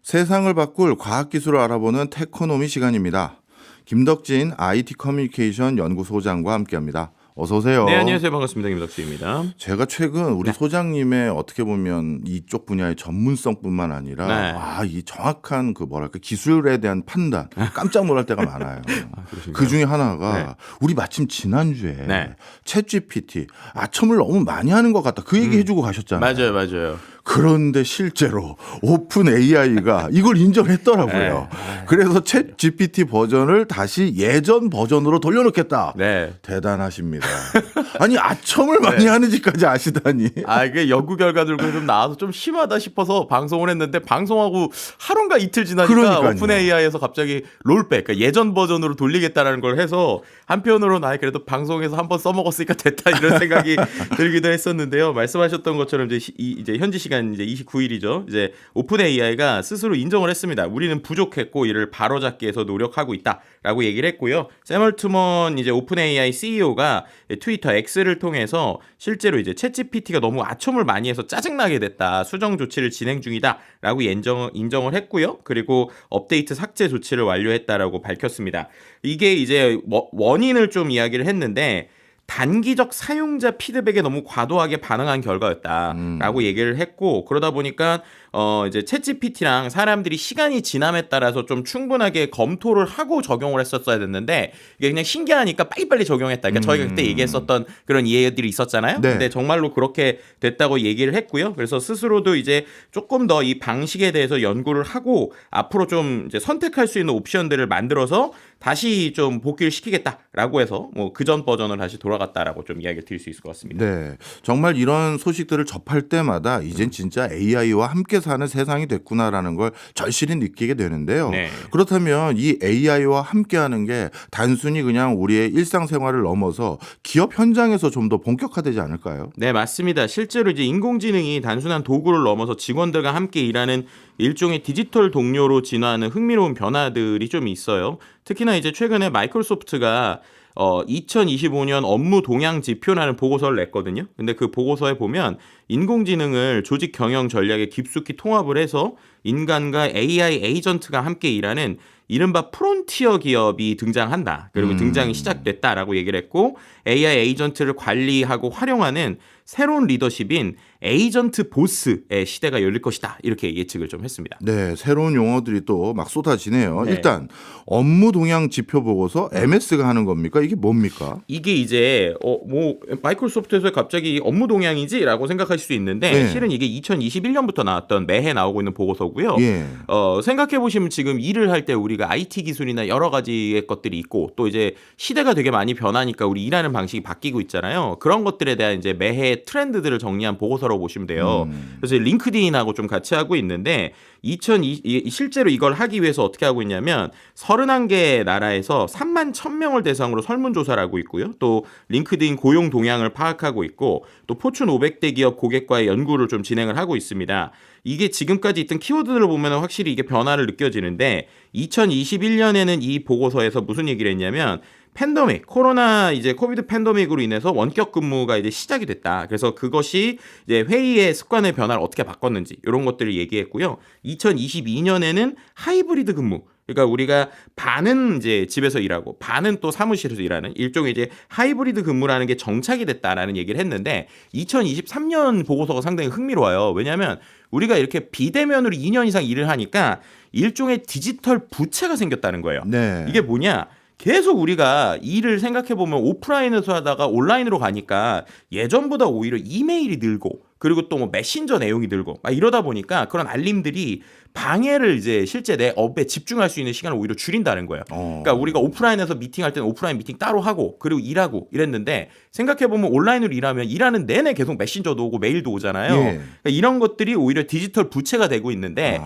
세상을 바꿀 과학기술을 알아보는 테코노미 시간입니다. 김덕진 IT 커뮤니케이션 연구소장과 함께합니다. 어서 오세요. 네, 안녕하세요. 반갑습니다. 김덕진입니다. 제가 최근 우리 소장님의 어떻게 보면 이쪽 분야의 전문성뿐만 아니라 이 정확한 기술에 대한 판단 깜짝 놀랄 때가 많아요. 그 중에 하나가 우리 마침 지난주에 챗GPT 아첨을 너무 많이 하는 것 같다. 그 얘기 해주고 가셨잖아요. 맞아요. 그런데 실제로 오픈 AI가 이걸 인정했더라고요. 그래서 챗 GPT 버전을 다시 예전 버전으로 돌려놓겠다. 대단하십니다. 아니 아첨을 많이 하는지까지 아시다니. 이게 연구 결과들도 좀 나와서 좀 심하다 싶어서 방송을 했는데 방송하고 하루인가 이틀 지나니까 오픈 AI에서 갑자기 롤백, 그러니까 예전 버전으로 돌리겠다라는 걸 해서 한편으로는 그래도 방송에서 한번 써먹었으니까 됐다 이런 생각이 들기도 했었는데요. 말씀하셨던 것처럼 이제 현지 시간 이제 29일이죠. 이제 오픈 AI가 스스로 인정을 했습니다. 우리는 부족했고 이를 바로잡기 위해서 노력하고 있다라고 얘기를 했고요. 샘 얼트먼 이제 오픈 AI CEO가 트위터 X를 통해서 실제로 이제 챗GPT가 너무 아첨을 많이 해서 짜증나게 됐다. 수정 조치를 진행 중이다라고 인정을 했고요. 그리고 업데이트 삭제 조치를 완료했다라고 밝혔습니다. 이게 이제 원인을 좀 이야기를 했는데 단기적 사용자 피드백에 너무 과도하게 반응한 결과였다라고 얘기를 했고, 그러다 보니까 이제 챗GPT랑 사람들이 시간이 지남에 따라서 좀 충분하게 검토를 하고 적용을 했었어야 됐는데 이게 그냥 신기하니까 빨리빨리 적용했다. 그러니까 저희가 그때 얘기했었던 그런 이해들이 있었잖아요. 근데 정말로 그렇게 됐다고 얘기를 했고요. 그래서 스스로도 이제 조금 더 이 방식에 대해서 연구를 하고 앞으로 좀 이제 선택할 수 있는 옵션들을 만들어서 다시 좀 복귀를 시키겠다라고 해서 뭐 그전 버전을 다시 돌아갔다라고 좀 이야기를 드릴 수 있을 것 같습니다. 네, 정말 이런 소식들을 접할 때마다 이젠 진짜 AI와 함께 사는 세상이 됐구나라는 걸 절실히 느끼게 되는데요. 그렇다면 이 AI와 함께하는 게 단순히 그냥 우리의 일상생활을 넘어서 기업 현장에서 좀 더 본격화되지 않을까요? 네, 맞습니다. 실제로 이제 인공지능이 단순한 도구를 넘어서 직원들과 함께 일하는 일종의 디지털 동료로 진화하는 흥미로운 변화들이 좀 있어요. 특히나 이제 최근에 마이크로소프트가 2025년 업무 동향 지표라는 보고서를 냈거든요. 근데 그 보고서에 보면 인공지능을 조직 경영 전략에 깊숙이 통합을 해서 인간과 AI 에이전트가 함께 일하는 이른바 프론티어 기업이 등장한다. 그리고 등장이 시작됐다라고 얘기를 했고, AI 에이전트를 관리하고 활용하는 새로운 리더십인 에이전트 보스의 시대가 열릴 것이다. 이렇게 예측을 좀 했습니다. 네, 새로운 용어들이 또 막 쏟아지네요. 일단 업무 동향 지표 보고서 MS가 하는 겁니까? 이게 뭡니까? 이게 이제 마이크로소프트에서 갑자기 업무 동향이지라고 생각하실 수 있는데 실은 이게 2021년부터 나왔던 매해 나오고 있는 보고서고요. 생각해 보시면 지금 일을 할 때 우리가 IT 기술이나 여러 가지의 것들이 있고 또 이제 시대가 되게 많이 변하니까 우리 일하는 방식이 바뀌고 있잖아요. 그런 것들에 대한 이제 매해 트렌드들을 정리한 보고서라고 보시면 돼요. 그래서 링크드인하고 좀 같이 하고 있는데 실제로 이걸 하기 위해서 어떻게 하고 있냐면 31개 나라에서 3만 1,000명을 대상으로 설문조사를 하고 있고요. 또 링크드인 고용 동향을 파악하고 있고 또 포춘 500대 기업 고객과의 연구를 좀 진행을 하고 있습니다. 이게 지금까지 있던 키워드들을 보면 확실히 이게 변화를 느껴지는데 2021년에는 이 보고서에서 무슨 얘기를 했냐면 팬데믹, 코비드 팬데믹으로 인해서 원격 근무가 이제 시작이 됐다. 그래서 그것이 이제 회의의 습관의 변화를 어떻게 바꿨는지 이런 것들을 얘기했고요. 2022년에는 하이브리드 근무. 그러니까 우리가 반은 이제 집에서 일하고 반은 또 사무실에서 일하는 일종의 이제 하이브리드 근무라는 게 정착이 됐다라는 얘기를 했는데 2023년 보고서가 상당히 흥미로워요. 왜냐하면 우리가 이렇게 비대면으로 2년 이상 일을 하니까 일종의 디지털 부채가 생겼다는 거예요. 이게 뭐냐? 계속 우리가 일을 생각해보면 오프라인에서 하다가 온라인으로 가니까 예전보다 오히려 이메일이 늘고 그리고 또 뭐 메신저 내용이 늘고 막 이러다 보니까 그런 알림들이 방해를 이제 실제 내 업에 집중할 수 있는 시간을 오히려 줄인다는 거예요. 그러니까 우리가 오프라인에서 미팅할 때는 오프라인 미팅 따로 하고 그리고 일하고 이랬는데 생각해보면 온라인으로 일하면 일하는 내내 계속 메신저도 오고 메일도 오잖아요. 그러니까 이런 것들이 오히려 디지털 부채가 되고 있는데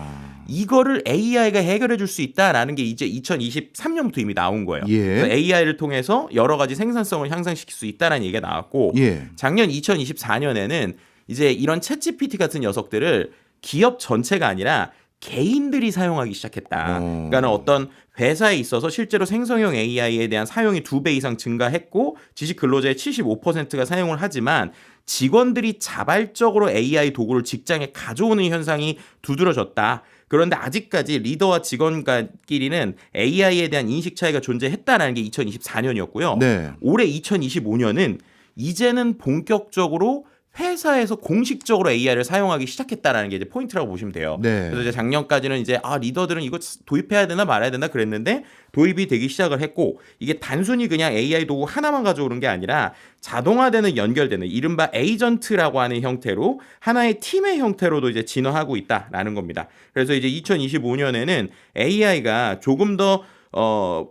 이거를 AI가 해결해 줄 수 있다라는 게 이제 2023년부터 이미 나온 거예요. 그래서 AI를 통해서 여러 가지 생산성을 향상시킬 수 있다라는 얘기가 나왔고 작년 2024년에는 이제 이런 챗GPT 같은 녀석들을 기업 전체가 아니라 개인들이 사용하기 시작했다. 그러니까 어떤 회사에 있어서 실제로 생성형 AI에 대한 사용이 2배 이상 증가했고 지식 근로자의 75%가 사용을 하지만 직원들이 자발적으로 AI 도구를 직장에 가져오는 현상이 두드러졌다. 그런데 아직까지 리더와 직원끼리는 AI에 대한 인식 차이가 존재했다라는 게 2024년이었고요. 네. 올해 2025년은 이제는 본격적으로 회사에서 공식적으로 AI를 사용하기 시작했다라는 게 이제 포인트라고 보시면 돼요. 네. 그래서 이제 작년까지는 이제 리더들은 이거 도입해야 되나 말아야 되나 그랬는데 도입이 되기 시작을 했고 이게 단순히 그냥 AI 도구 하나만 가져오는 게 아니라 자동화되는 연결되는 이른바 에이전트라고 하는 형태로 하나의 팀의 형태로도 이제 진화하고 있다라는 겁니다. 그래서 이제 2025년에는 AI가 조금 더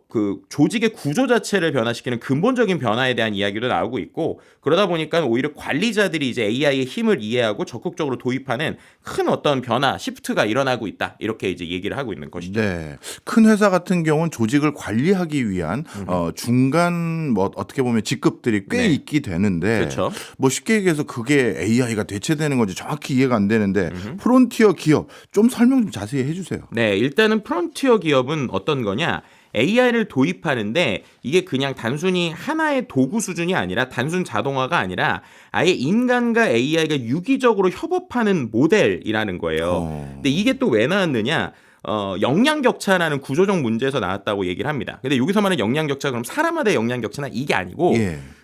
그 조직의 구조 자체를 변화시키는 근본적인 변화에 대한 이야기도 나오고 있고 그러다 보니까 오히려 관리자들이 이제 AI의 힘을 이해하고 적극적으로 도입하는 큰 어떤 변화, 시프트가 일어나고 있다. 이렇게 이제 얘기를 하고 있는 것이죠. 네. 큰 회사 같은 경우는 조직을 관리하기 위한 중간 뭐 어떻게 보면 직급들이 꽤 있게 되는데 그렇죠. 뭐 쉽게 얘기해서 그게 AI가 대체되는 건지 정확히 이해가 안 되는데 프론티어 기업 좀 설명 좀 자세히 해 주세요. 네, 일단은 프론티어 기업은 어떤 거냐? AI를 도입하는데 이게 그냥 단순히 하나의 도구 수준이 아니라 단순 자동화가 아니라 아예 인간과 AI가 유기적으로 협업하는 모델이라는 거예요. 근데 이게 또 왜 나왔느냐? 역량 격차라는 구조적 문제에서 나왔다고 얘기를 합니다. 근데 여기서 말하는 역량 격차 그럼 사람마다의 역량 격차나 이게 아니고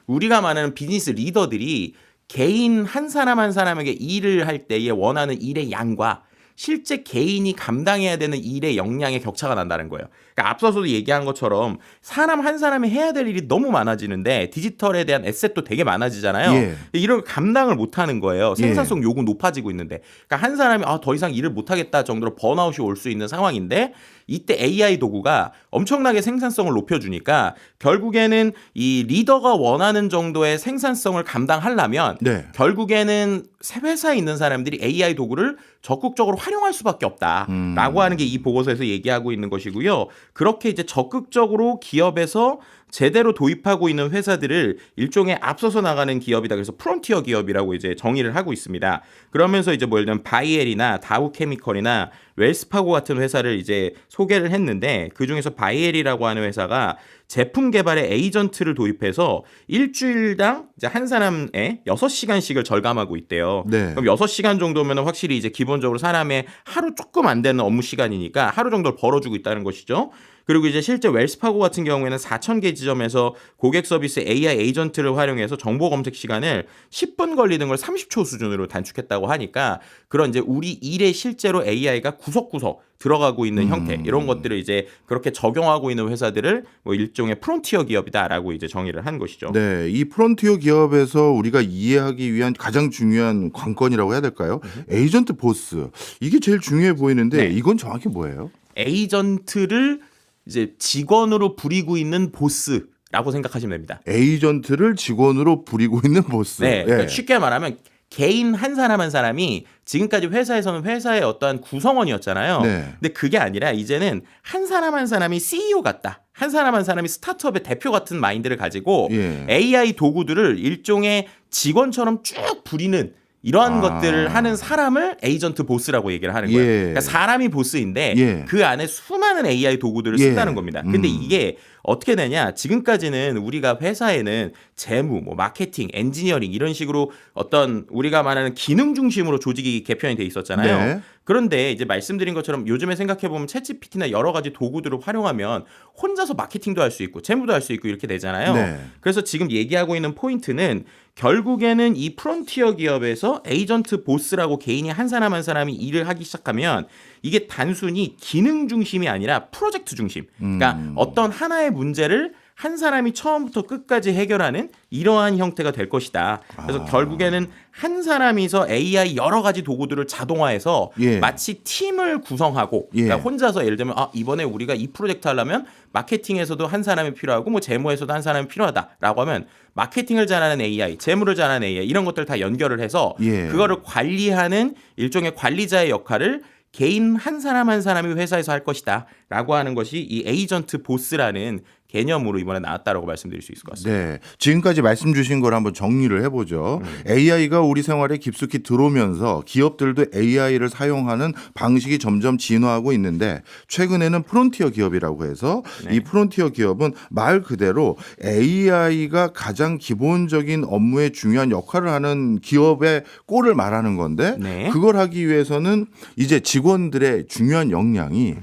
우리가 말하는 비즈니스 리더들이 개인 한 사람 한 사람에게 일을 할 때에 원하는 일의 양과 실제 개인이 감당해야 되는 일의 역량의 격차가 난다는 거예요. 그러니까 앞서서도 얘기한 것처럼 사람 한 사람이 해야 될 일이 너무 많아지는데 디지털에 대한 에셋도 되게 많아지잖아요. 이걸 감당을 못하는 거예요. 생산성 요구 높아지고 있는데. 그러니까 한 사람이 더 이상 일을 못하겠다 정도로 번아웃이 올 수 있는 상황인데 이때 AI 도구가 엄청나게 생산성을 높여주니까 결국에는 이 리더가 원하는 정도의 생산성을 감당하려면 결국에는 회사에 있는 사람들이 AI 도구를 적극적으로 활용할 수밖에 없다라고 하는 게 이 보고서에서 얘기하고 있는 것이고요. 그렇게 이제 적극적으로 기업에서 제대로 도입하고 있는 회사들을 일종의 앞서서 나가는 기업이다. 그래서 프론티어 기업이라고 이제 정의를 하고 있습니다. 그러면서 이제 뭐 예를 들면 바이엘이나 다우케미컬이나 웰스파고 같은 회사를 이제 소개를 했는데 그중에서 바이엘이라고 하는 회사가 제품 개발에 에이전트를 도입해서 일주일당 이제 한 사람의 6시간씩을 절감하고 있대요. 그럼 6시간 정도면 확실히 이제 기본적으로 사람의 하루 조금 안 되는 업무 시간이니까 하루 정도를 벌어주고 있다는 것이죠. 그리고 이제 실제 웰스파고 같은 경우에는 4,000개 지점에서 고객 서비스 AI 에이전트를 활용해서 정보 검색 시간을 10분 걸리는 걸 30초 수준으로 단축했다고 하니까 그런 이제 우리 일에 실제로 AI가 구석구석 들어가고 있는 형태 이런 것들을 이제 그렇게 적용하고 있는 회사들을 뭐 일종의 프론티어 기업이다라고 이제 정의를 한 것이죠. 네, 이 프론티어 기업에서 우리가 이해하기 위한 가장 중요한 관건이라고 해야 될까요? 에이전트 보스 이게 제일 중요해 보이는데 이건 정확히 뭐예요? 에이전트를 이제 직원으로 부리고 있는 보스라고 생각하시면 됩니다. 에이전트를 직원으로 부리고 있는 보스. 네, 그러니까 쉽게 말하면 개인 한 사람 한 사람이 지금까지 회사에서는 회사의 어떠한 구성원이었잖아요. 근데 그게 아니라 이제는 한 사람 한 사람이 CEO 같다. 한 사람 한 사람이 스타트업의 대표 같은 마인드를 가지고 AI 도구들을 일종의 직원처럼 쭉 부리는 이러한 것들을 하는 사람을 에이전트 보스라고 얘기를 하는 거예요. 그러니까 사람이 보스인데 그 안에 수많은 AI 도구들을 쓴다는 겁니다. 근데 이게 어떻게 되냐? 지금까지는 우리가 회사에는 재무, 뭐 마케팅, 엔지니어링 이런 식으로 어떤 우리가 말하는 기능 중심으로 조직이 개편이 돼 있었잖아요. 그런데 이제 말씀드린 것처럼 요즘에 생각해보면 챗GPT나 여러 가지 도구들을 활용하면 혼자서 마케팅도 할 수 있고 재무도 할 수 있고 이렇게 되잖아요. 그래서 지금 얘기하고 있는 포인트는 결국에는 이 프론티어 기업에서 에이전트 보스라고 개인이 한 사람 한 사람이 일을 하기 시작하면 이게 단순히 기능 중심이 아니라 프로젝트 중심. 그러니까 어떤 하나의 문제를 한 사람이 처음부터 끝까지 해결하는 이러한 형태가 될 것이다. 그래서 결국에는 한 사람이서 AI 여러 가지 도구들을 자동화해서 마치 팀을 구성하고 그러니까 혼자서 예를 들면 이번에 우리가 이 프로젝트 하려면 마케팅에서도 한 사람이 필요하고 뭐 재무에서도 한 사람이 필요하다라고 하면 마케팅을 잘하는 AI, 재무를 잘하는 AI 이런 것들 다 연결을 해서 그거를 관리하는 일종의 관리자의 역할을 개인 한 사람 한 사람이 회사에서 할 것이다 라고 하는 것이 이 에이전트 보스라는 개념으로 이번에 나왔다라고 말씀드릴 수 있을 것 같습니다. 네, 지금까지 말씀 주신 걸 한번 정리를 해보죠. AI가 우리 생활에 깊숙이 들어오면서 기업들도 AI를 사용하는 방식이 점점 진화하고 있는데 최근에는 프론티어 기업이라고 해서 이 프론티어 기업은 말 그대로 AI가 가장 기본적인 업무에 중요한 역할을 하는 기업의 꼴을 말하는 건데 그걸 하기 위해서는 이제 직원들의 중요한 역량이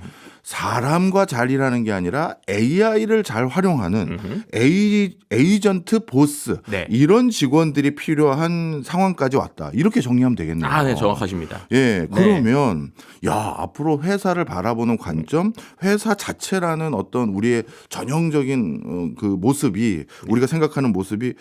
사람과 잘 일하는 게 아니라 AI를 잘 활용하는 에이전트 보스 이런 직원들이 필요한 상황까지 왔다. 이렇게 정리하면 되겠네요. 아, 네, 정확하십니다. 예, 그러면 앞으로 회사를 바라보는 관점, 회사 자체라는 어떤 우리의 전형적인 그 모습이 우리가 생각하는 모습이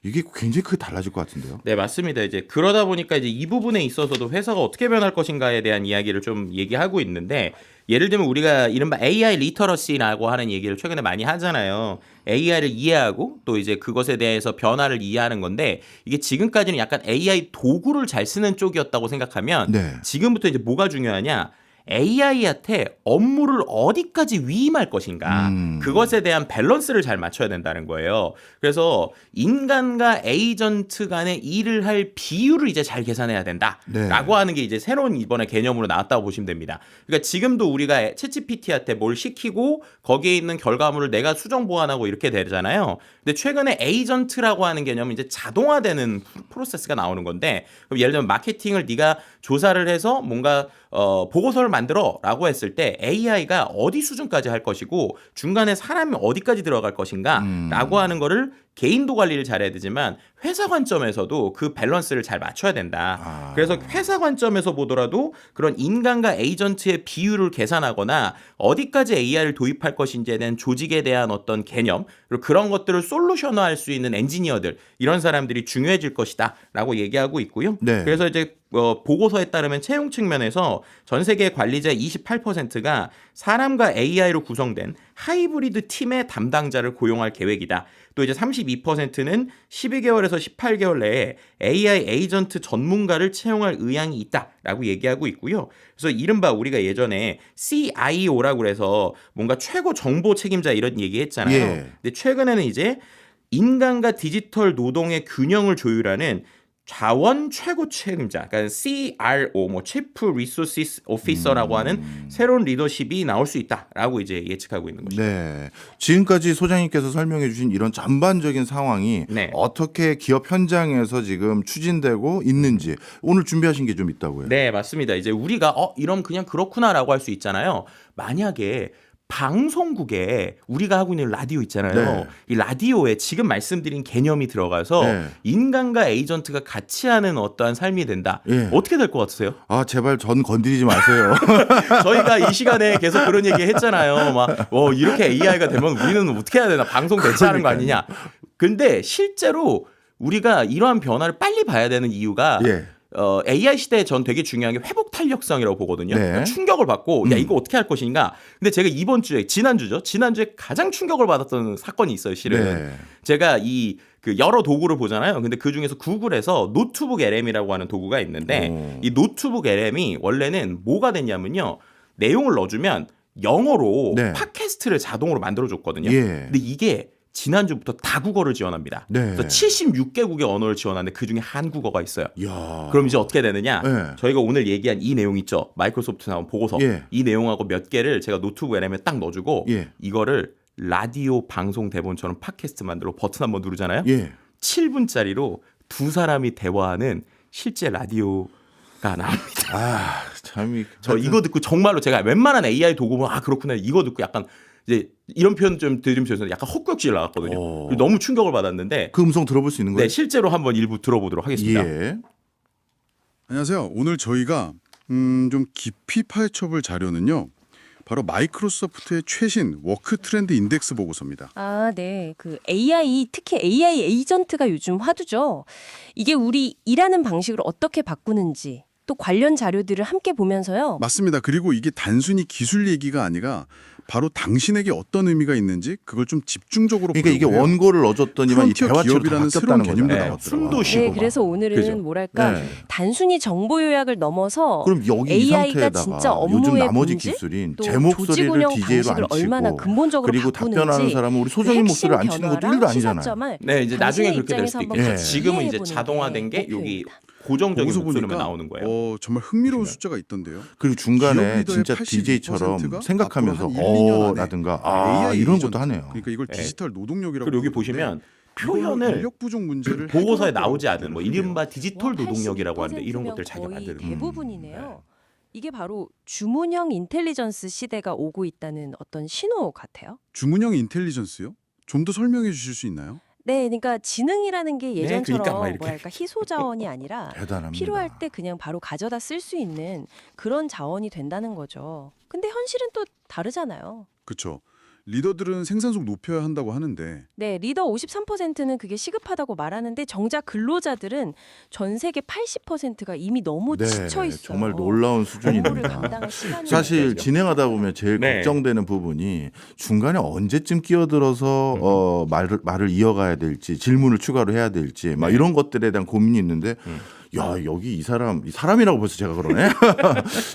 이게 굉장히 크게 달라질 것 같은데요. 네, 맞습니다. 이제 그러다 보니까 이제 이 부분에 있어서도 회사가 어떻게 변할 것인가에 대한 이야기를 좀 얘기하고 있는데 예를 들면 우리가 이른바 AI 리터러시라고 하는 얘기를 최근에 많이 하잖아요. AI를 이해하고 또 이제 그것에 대해서 변화를 이해하는 건데 이게 지금까지는 약간 AI 도구를 잘 쓰는 쪽이었다고 생각하면 지금부터 이제 뭐가 중요하냐? AI한테 업무를 어디까지 위임할 것인가 그것에 대한 밸런스를 잘 맞춰야 된다는 거예요. 그래서 인간과 에이전트 간의 일을 할 비율을 이제 잘 계산해야 된다라고 하는 게 이제 새로운 이번에 개념으로 나왔다고 보시면 됩니다. 그러니까 지금도 우리가 챗GPT한테 뭘 시키고 거기에 있는 결과물을 내가 수정 보완하고 이렇게 되잖아요. 근데 최근에 에이전트라고 하는 개념은 이제 자동화되는 프로세스가 나오는 건데 그럼 예를 들면 마케팅을 네가 조사를 해서 뭔가 보고서를 만들어라고 했을 때 AI가 어디 수준까지 할 것이고 중간에 사람이 어디까지 들어갈 것인가라고 하는 거를 개인도 관리를 잘해야 되지만 회사 관점에서도 그 밸런스를 잘 맞춰야 된다. 그래서 회사 관점에서 보더라도 그런 인간과 에이전트의 비율을 계산하거나 어디까지 AI를 도입할 것인지에 대한 조직에 대한 어떤 개념 그리고 그런 것들을 솔루션화할 수 있는 엔지니어들 이런 사람들이 중요해질 것이다라고 얘기하고 있고요. 그래서 이제 보고서에 따르면 채용 측면에서 전 세계 관리자의 28%가 사람과 AI로 구성된 하이브리드 팀의 담당자를 고용할 계획이다. 또 이제 32%는 12개월에서 18개월 내에 AI 에이전트 전문가를 채용할 의향이 있다라고 얘기하고 있고요. 그래서 이른바 우리가 예전에 CIO라고 그래서 뭔가 최고 정보 책임자 이런 얘기했잖아요. 근데 최근에는 이제 인간과 디지털 노동의 균형을 조율하는 자원 최고 책임자, 그러니까 CRO, Chief Resources Officer라고 하는 새로운 리더십이 나올 수 있다라고 이제 예측하고 있는 것이죠. 네, 지금까지 소장님께서 설명해주신 이런 전반적인 상황이 어떻게 기업 현장에서 지금 추진되고 있는지 오늘 준비하신 게 좀 있다고요? 네, 맞습니다. 이제 우리가 이러면 그냥 그렇구나라고 할 수 있잖아요. 만약에 방송국에 우리가 하고 있는 라디오 있잖아요. 이 라디오에 지금 말씀드린 개념이 들어가서 인간과 에이전트가 같이 하는 어떠한 삶이 된다. 어떻게 될 것 같으세요? 아, 제발 전 건드리지 마세요. 저희가 이 시간에 계속 그런 얘기 했잖아요. 막 이렇게 AI가 되면 우리는 어떻게 해야 되나? 방송 대체하는 거 아니냐? 근데 실제로 우리가 이러한 변화를 빨리 봐야 되는 이유가 AI 시대에 전 되게 중요한 게 회복 탄력성이라고 보거든요. 그러니까 충격을 받고 야 이거 어떻게 할 것인가. 근데 제가 이번 주에 지난주에 가장 충격을 받았던 사건이 있어요. 실은 제가 그 여러 도구를 보잖아요. 근데 그 중에서 구글에서 노트북 LM이라고 하는 도구가 있는데 이 노트북 LM이 원래는 뭐가 됐냐면요. 내용을 넣어주면 영어로 팟캐스트를 자동으로 만들어줬거든요. 근데 이게 지난주부터 다국어를 지원합니다. 그래서 76개국의 언어를 지원하는데 그중에 한국어가 있어요. 그럼 이제 어떻게 되느냐. 저희가 오늘 얘기한 이 내용 있죠. 마이크로소프트 나온 보고서. 이 내용하고 몇 개를 제가 노트북 LM에 딱 넣어주고 이거를 라디오 방송 대본처럼 팟캐스트 만들어 버튼 한번 누르잖아요. 7분짜리로 두 사람이 대화하는 실제 라디오가 나옵니다. 저 이거 듣고 정말로 제가 웬만한 AI 도구면 그렇구나. 이거 듣고 약간 이제 이런 표현 좀 들으면서 약간 헛구역질 나왔거든요. 너무 충격을 받았는데 그 음성 들어볼 수 있는 거예요? 네, 실제로 한번 일부 들어보도록 하겠습니다. 안녕하세요. 오늘 저희가 좀 깊이 파헤쳐볼 자료는요. 바로 마이크로소프트의 최신 워크 트렌드 인덱스 보고서입니다. 네. 그 AI, 특히 AI 에이전트가 요즘 화두죠. 이게 우리 일하는 방식을 어떻게 바꾸는지 또 관련 자료들을 함께 보면서요. 맞습니다. 그리고 이게 단순히 기술 얘기가 아니라 바로 당신에게 어떤 의미가 있는지 그걸 좀 집중적으로 그러니까 이게 보려고 해요. 원고를 넣어줬더니만 이 프론티어 대화체로 기업이라는 바뀌었다는 새로운 개념도 거잖아요. 나왔더라고요. 숨도 쉬고 네, 막. 그래서 오늘은 그죠? 뭐랄까 네. 단순히 정보 요약을 넘어서 그럼 여기 이 AI가 상태에다가 진짜 요즘 업무의 나머지 본질, 기술인 또 제 조직 목소리를 운영 DJ로 방식을 안 얼마나 치고 근본적으로 그리고 바꾸는지 답변하는 사람은 우리 소장님 목소리를 안 치는 것도 일도 아니잖아요. 시사점을 네, 이제 나중에 당신의 그렇게 될 입장에서 수도 한번 있겠죠. 같이 지금은 이제 이해해보는 자동화된 게 게 여기 목표입니다. 고정적인 보고서 목소리만 보니까 나오는 거예요. 정말 흥미로운 보시면. 숫자가 있던데요. 그리고 기업 중간에 리더의 진짜 82% DJ처럼 생각하면서 앞으로 한 1, 2년 안에 라든가 AI 이런 이전, 것도 하네요. 그러니까 이걸 네. 디지털 노동력이라고 그리고 여기 부르는데 보시면 이걸로 표현을 인력 부족 문제를 보고서에 해결할 나오지 거라고 않은 뭐 기대를 이른바 해요. 디지털 노동력이라고 하는데 이런 것들 자기가 거의 만드는 거예요. 대부분이네요. 이게 바로 주문형 인텔리전스 시대가 오고 있다는 어떤 신호 같아요. 주문형 인텔리전스요? 좀 더 설명해 주실 수 있나요? 네, 그러니까 지능이라는 게 예전처럼 그러니까 막 이렇게. 뭐랄까 희소 자원이 아니라 대단합니다. 필요할 때 그냥 바로 가져다 쓸 수 있는 그런 자원이 된다는 거죠. 근데 현실은 또 다르잖아요. 그렇죠. 리더들은 생산성 높여야 한다고 하는데 네, 리더 53%는 그게 시급하다고 말하는데 정작 근로자들은 전 세계 80%가 이미 너무 네, 지쳐 있어요. 정말 놀라운 업무를 수준입니다. 감당할 시간이 사실 없죠. 진행하다 보면 제일 네. 걱정되는 부분이 중간에 언제쯤 끼어들어서 말을 이어가야 될지 질문을 추가로 해야 될지 막 네. 이런 것들에 대한 고민이 있는데 야 여기 이 사람이라고 벌써 제가 그러네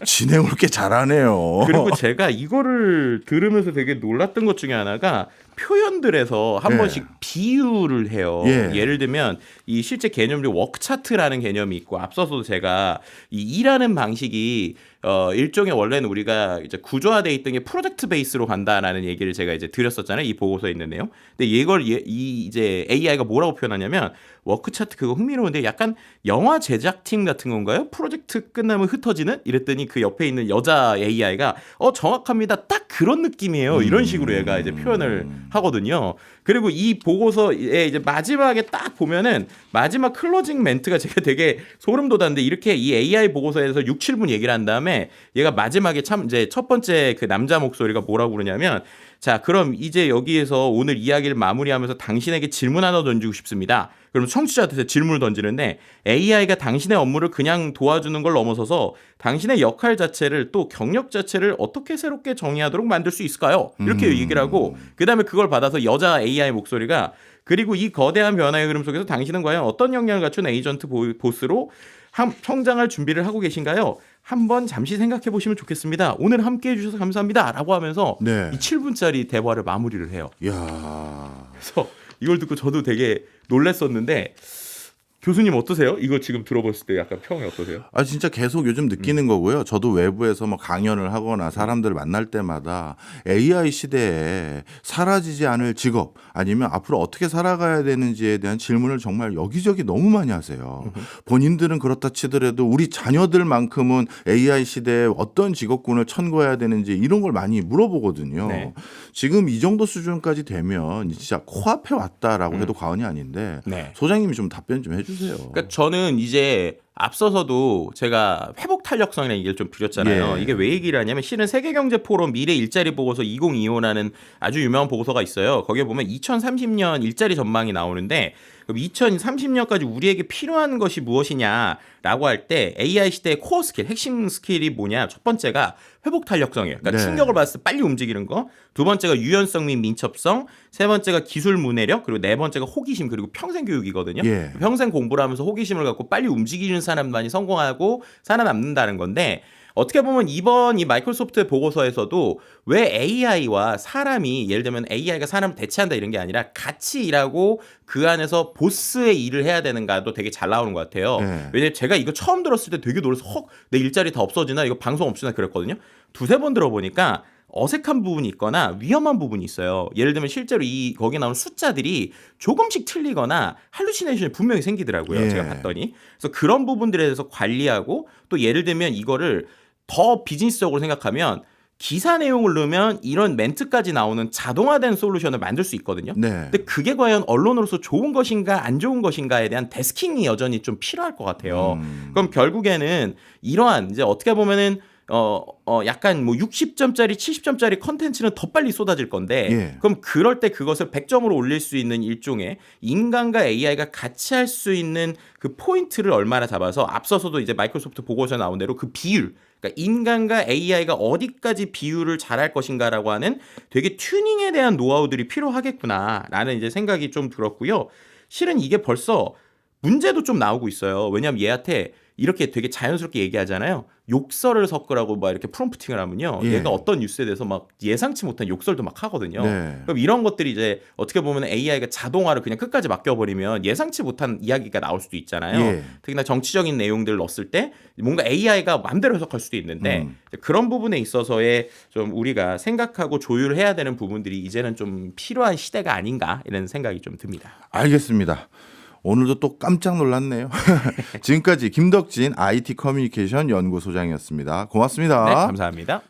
진행을 꽤 잘하네요. 그리고 제가 이거를 들으면서 되게 놀랐던 것 중에 하나가 표현들에서 한 예. 번씩 비유를 해요. 예. 예를 들면 이 실제 개념이 워크 차트라는 개념이 있고 앞서서도 제가 이 일하는 방식이 일종의 원래는 우리가 이제 구조화돼 있던 게 프로젝트 베이스로 간다라는 얘기를 제가 이제 드렸었잖아요. 이 보고서에 있는데요. 근데 이걸 이제 AI가 뭐라고 표현하냐면 워크 차트 그거 흥미로운데 약간 영화 제작팀 같은 건가요? 프로젝트 끝나면 흩어지는? 이랬더니 그 옆에 있는 여자 AI가 정확합니다. 딱 그런 느낌이에요. 이런 식으로 얘가 이제 표현을 하거든요. 그리고 이 보고서의 이제 마지막에 딱 보면은 마지막 클로징 멘트가 제가 되게 소름 돋았는데 이렇게 이 AI 보고서에서 6, 7분 얘기를 한 다음에 얘가 마지막에 참 이제 첫 번째 그 남자 목소리가 뭐라고 그러냐면 자, 그럼 이제 여기에서 오늘 이야기를 마무리하면서 당신에게 질문 하나 던지고 싶습니다. 그럼 청취자한테 질문을 던지는데 AI가 당신의 업무를 그냥 도와주는 걸 넘어서서 당신의 역할 자체를 또 경력 자체를 어떻게 새롭게 정의하도록 만들 수 있을까요? 이렇게 얘기를 하고 그다음에 그걸 받아서 여자 AI 목소리가 그리고 이 거대한 변화의 흐름 속에서 당신은 과연 어떤 역량을 갖춘 에이전트 보스로 성장할 준비를 하고 계신가요? 한번 잠시 생각해 보시면 좋겠습니다. 오늘 함께 해주셔서 감사합니다. 라고 하면서 네. 이 7분짜리 대화를 마무리를 해요. 야 그래서 이걸 듣고 저도 되게 놀랐었는데 교수님 어떠세요? 이거 지금 들어봤을 때 약간 평이 어떠세요? 진짜 계속 요즘 느끼는 거고요. 저도 외부에서 뭐 강연을 하거나 사람들을 만날 때마다 AI 시대에 사라지지 않을 직업 아니면 앞으로 어떻게 살아가야 되는지에 대한 질문을 정말 여기저기 너무 많이 하세요. 본인들은 그렇다 치더라도 우리 자녀들만큼은 AI 시대에 어떤 직업군을 천거해야 되는지 이런 걸 많이 물어보거든요. 네. 지금 이 정도 수준까지 되면 진짜 코앞에 왔다라고 해도 과언이 아닌데 네. 소장님이 좀 답변 좀 해주세요. 그러니까 저는 이제 앞서서도 제가 회복 탄력성이라는 얘기를 좀 드렸잖아요. 예. 이게 왜 얘기를 하냐면 실은 세계경제포럼 미래 일자리 보고서 2025라는 아주 유명한 보고서가 있어요. 거기에 보면 2030년 일자리 전망이 나오는데 그럼 2030년까지 우리에게 필요한 것이 무엇이냐라고 할 때 AI 시대의 코어 스킬, 핵심 스킬이 뭐냐? 첫 번째가 회복 탄력성이에요. 그러니까 네. 충격을 받았을 때 빨리 움직이는 거. 두 번째가 유연성 및 민첩성. 세 번째가 기술 문해력. 그리고 네 번째가 호기심. 그리고 평생 교육이거든요. 예. 평생 공부를 하면서 호기심을 갖고 빨리 움직이는 사람만이 성공하고 살아남는다는 건데 어떻게 보면 이번 이 마이크로소프트의 보고서에서도 왜 AI와 사람이 예를 들면 AI가 사람을 대체한다 이런 게 아니라 같이 일하고 그 안에서 보스의 일을 해야 되는가도 되게 잘 나오는 것 같아요. 네. 왜냐면 제가 이거 처음 들었을 때 되게 놀라서 내 일자리 다 없어지나 이거 방송 없으나 그랬거든요. 두세 번 들어보니까 어색한 부분이 있거나 위험한 부분이 있어요. 예를 들면 실제로 거기 나오는 숫자들이 조금씩 틀리거나 할루시네이션이 분명히 생기더라고요. 예. 제가 봤더니. 그래서 그런 부분들에 대해서 관리하고 또 예를 들면 이거를 더 비즈니스적으로 생각하면 기사 내용을 넣으면 이런 멘트까지 나오는 자동화된 솔루션을 만들 수 있거든요. 네. 근데 그게 과연 언론으로서 좋은 것인가 안 좋은 것인가에 대한 데스킹이 여전히 좀 필요할 것 같아요. 그럼 결국에는 이러한 이제 어떻게 보면은 약간 뭐 60점짜리, 70점짜리 컨텐츠는 더 빨리 쏟아질 건데 예. 그럼 그럴 때 그것을 100점으로 올릴 수 있는 일종의 인간과 AI가 같이 할 수 있는 그 포인트를 얼마나 잡아서 앞서서도 이제 마이크로소프트 보고서에 나온 대로 그 비율, 그러니까 인간과 AI가 어디까지 비율을 잘할 것인가라고 하는 되게 튜닝에 대한 노하우들이 필요하겠구나라는 이제 생각이 좀 들었고요. 실은 이게 벌써 문제도 좀 나오고 있어요. 왜냐하면 얘한테 이렇게 되게 자연스럽게 얘기하잖아요. 욕설을 섞으라고 막 이렇게 프롬프팅을 하면요. 예. 얘가 어떤 뉴스에 대해서 막 예상치 못한 욕설도 막 하거든요. 네. 그럼 이런 것들이 이제 어떻게 보면 AI가 자동화를 그냥 끝까지 맡겨버리면 예상치 못한 이야기가 나올 수도 있잖아요. 예. 특히나 정치적인 내용들을 넣었을 때 뭔가 AI가 마음대로 해석할 수도 있는데 그런 부분에 있어서의 좀 우리가 생각하고 조율해야 되는 부분들이 이제는 좀 필요한 시대가 아닌가 이런 생각이 좀 듭니다. 알겠습니다. 오늘도 또 깜짝 놀랐네요. 지금까지 김덕진 IT 커뮤니케이션 연구소장이었습니다. 고맙습니다. 네, 감사합니다.